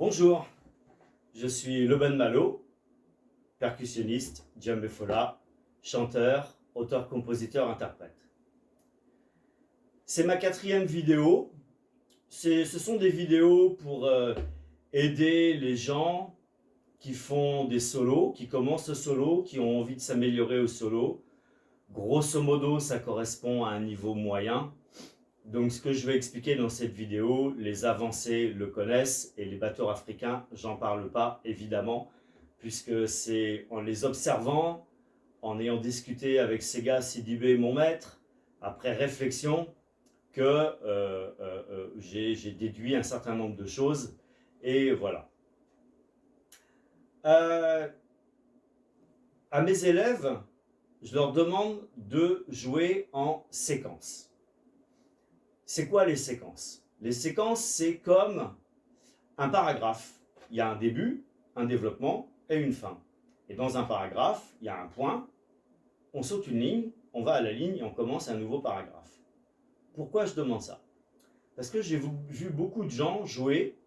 Bonjour, je suis Leben Malo, percussionniste, djembé fola, chanteur, auteur, compositeur, interprète. C'est ma 4e vidéo. Ce sont des vidéos pour aider les gens qui font des solos, qui commencent le solo, qui ont envie de s'améliorer au solo. Grosso modo, ça correspond à un niveau moyen. Donc ce que je vais expliquer dans cette vidéo, les avancés le connaissent et les batteurs africains, j'en parle pas évidemment, puisque c'est en les observant, en ayant discuté avec Sega Sidibé, mon maître, après réflexion, que j'ai déduit un certain nombre de choses, et voilà. À mes élèves, je leur demande de jouer en séquence. C'est quoi les séquences? Les séquences, c'est comme un paragraphe. Il y a un début, un développement et une fin. Et dans un paragraphe, il y a un point, on saute une ligne, on va à la ligne et on commence un nouveau paragraphe. Pourquoi je demande ça? Parce que j'ai vu beaucoup de gens jouer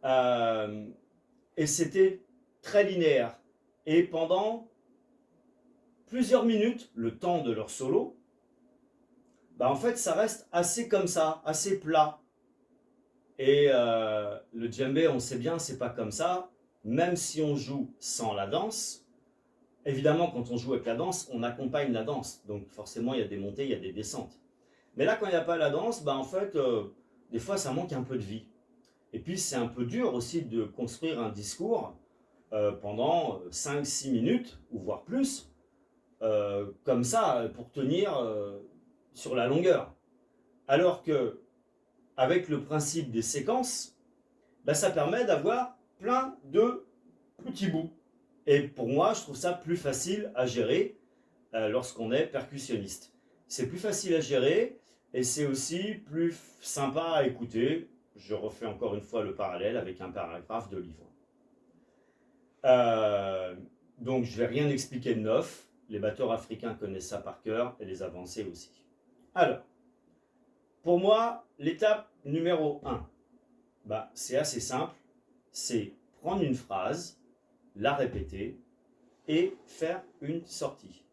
et c'était très linéaire. Et pendant plusieurs minutes, le temps de leur solo, en fait, ça reste assez comme ça, assez plat. Et le djembé, on sait bien, c'est pas comme ça. Même si on joue sans la danse, évidemment, quand on joue avec la danse, on accompagne la danse. Donc forcément, il y a des montées, il y a des descentes. Mais là, quand il n'y a pas la danse, en fait, des fois, ça manque un peu de vie. Et puis, c'est un peu dur aussi de construire un discours pendant 5-6 minutes, ou voire plus, comme ça, pour tenir sur la longueur. Alors que, avec le principe des séquences, ça permet d'avoir plein de petits bouts. Et pour moi, je trouve ça plus facile à gérer lorsqu'on est percussionniste. C'est plus facile à gérer et c'est aussi plus sympa à écouter. Je refais encore une fois le parallèle avec un paragraphe de livre. Donc, je ne vais rien expliquer de neuf. Les batteurs africains connaissent ça par cœur et les avancés aussi. Alors, pour moi, l'étape numéro 1, c'est assez simple. C'est prendre une phrase, la répéter et faire une sortie.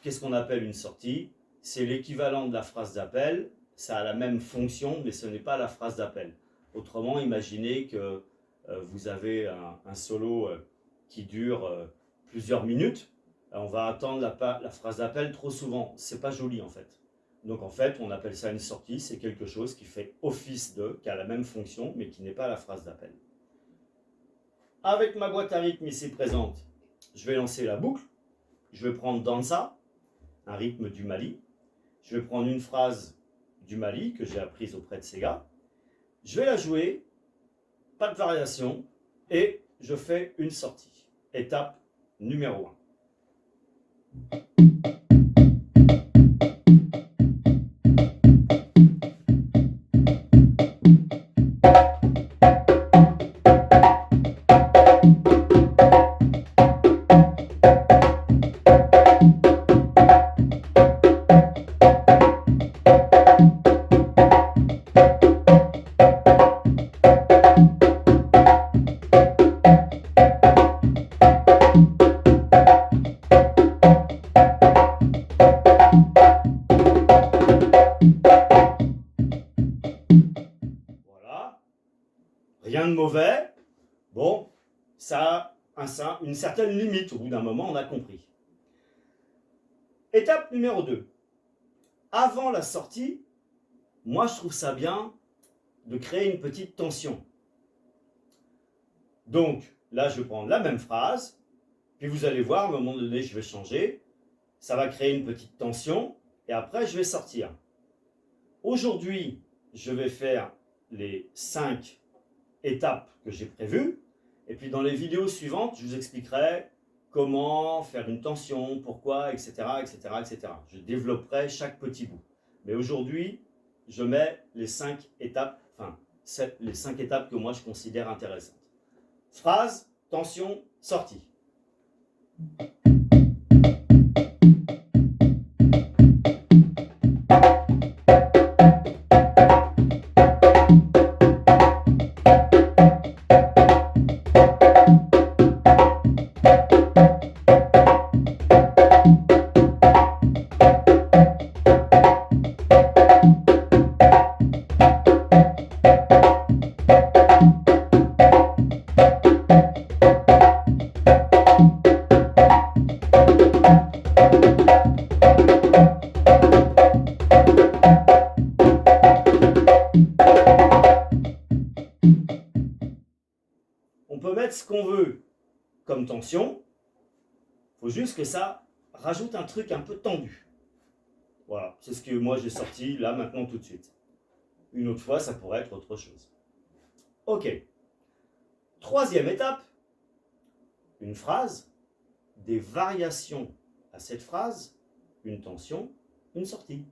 Qu'est-ce qu'on appelle une sortie? C'est l'équivalent de la phrase d'appel. Ça a la même fonction, mais ce n'est pas la phrase d'appel. Autrement, imaginez que vous avez un solo qui dure plusieurs minutes. On va attendre la phrase d'appel trop souvent. C'est pas joli en fait. Donc en fait, on appelle ça une sortie, c'est quelque chose qui fait office de, qui a la même fonction, mais qui n'est pas la phrase d'appel. Avec ma boîte à rythme ici présente, je vais lancer la boucle, je vais prendre Dansa, un rythme du Mali, je vais prendre une phrase du Mali que j'ai apprise auprès de Sega, je vais la jouer, pas de variation, et je fais une sortie. Étape numéro 1. Rien de mauvais, bon, ça a une certaine limite, au bout d'un moment on a compris. Étape numéro 2. Avant la sortie, moi je trouve ça bien de créer une petite tension. Donc là je vais prendre la même phrase, puis vous allez voir, à un moment donné je vais changer, ça va créer une petite tension, et après je vais sortir. Aujourd'hui, je vais faire les 5 étapes que j'ai prévues, et puis dans les vidéos suivantes, je vous expliquerai comment faire une tension, pourquoi, etc., etc., etc. Je développerai chaque petit bout. Mais aujourd'hui, je mets les 5 étapes, les 5 étapes que moi je considère intéressantes. Phrase, tension, sortie. mettre ce qu'on veut comme tension. Il faut juste que ça rajoute un truc un peu tendu. Voilà, c'est ce que moi j'ai sorti là maintenant tout de suite. Une autre fois, ça pourrait être autre chose. Ok. Troisième étape, une phrase, des variations à cette phrase, une tension, une sortie.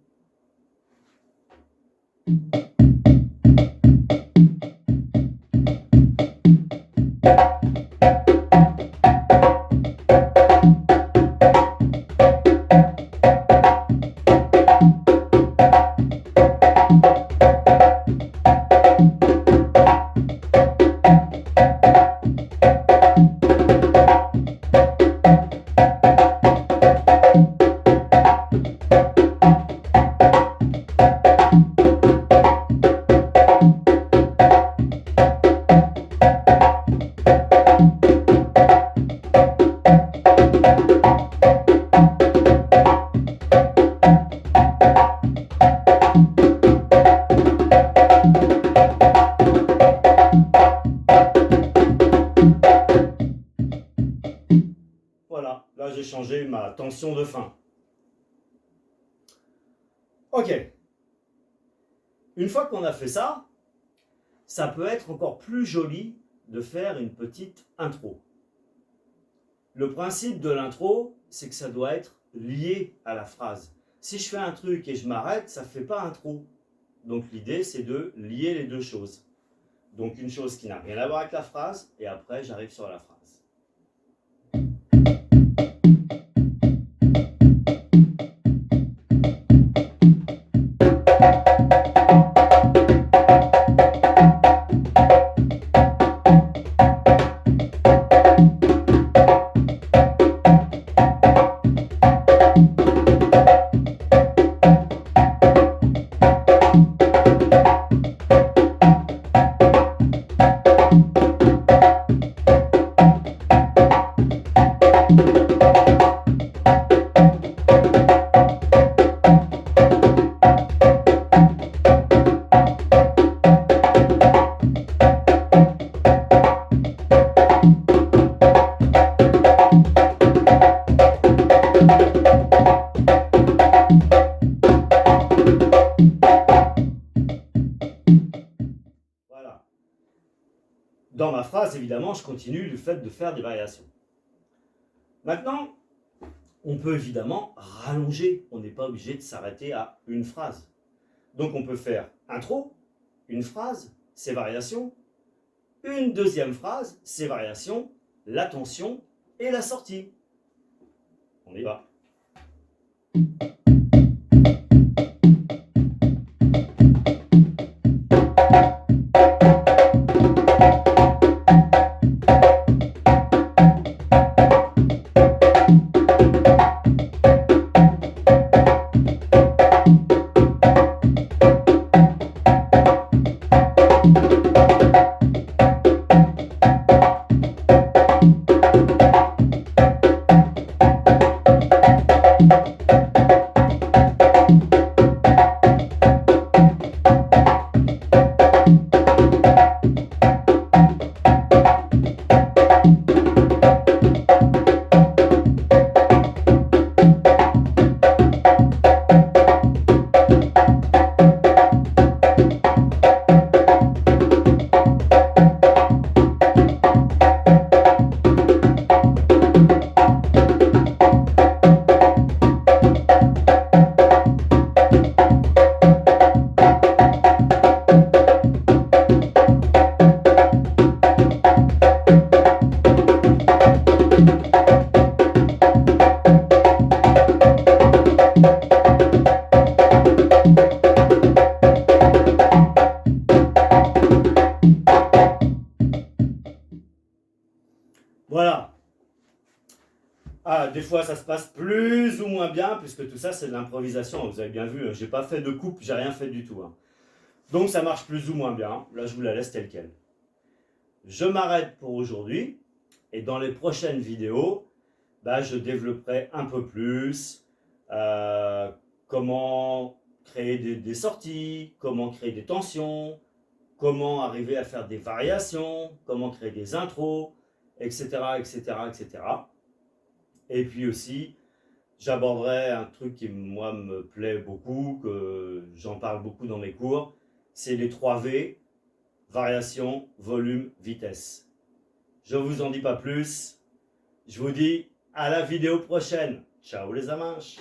Voilà, là j'ai changé ma tension de fin. Ok. Une fois qu'on a fait ça, ça peut être encore plus joli de faire une petite intro. Le principe de l'intro, c'est que ça doit être lié à la phrase. Si je fais un truc et je m'arrête, ça ne fait pas intro. Donc l'idée, c'est de lier les deux choses. Donc une chose qui n'a rien à voir avec la phrase, et après j'arrive sur la phrase. Voilà. Dans ma phrase, évidemment, je continue le fait de faire des variations. Maintenant, on peut évidemment rallonger. On n'est pas obligé de s'arrêter à une phrase. Donc on peut faire intro, une phrase, ses variations, une deuxième phrase, ses variations, la tension et la sortie. On y va. Voilà. Ah, des fois ça se passe plus ou moins bien, puisque tout ça c'est de l'improvisation. Vous avez bien vu, j'ai pas fait de coupe, j'ai rien fait du tout. Donc ça marche plus ou moins bien. Là je vous la laisse telle quelle. Je m'arrête pour aujourd'hui, et dans les prochaines vidéos, je développerai un peu plus comment créer des sorties, comment créer des tensions, comment arriver à faire des variations, comment créer des intros, etc., etc., etc. Et puis aussi, j'aborderai un truc qui, moi, me plaît beaucoup, que j'en parle beaucoup dans mes cours, c'est les 3 V, variation, volume, vitesse. Je ne vous en dis pas plus. Je vous dis à la vidéo prochaine. Ciao les amanches.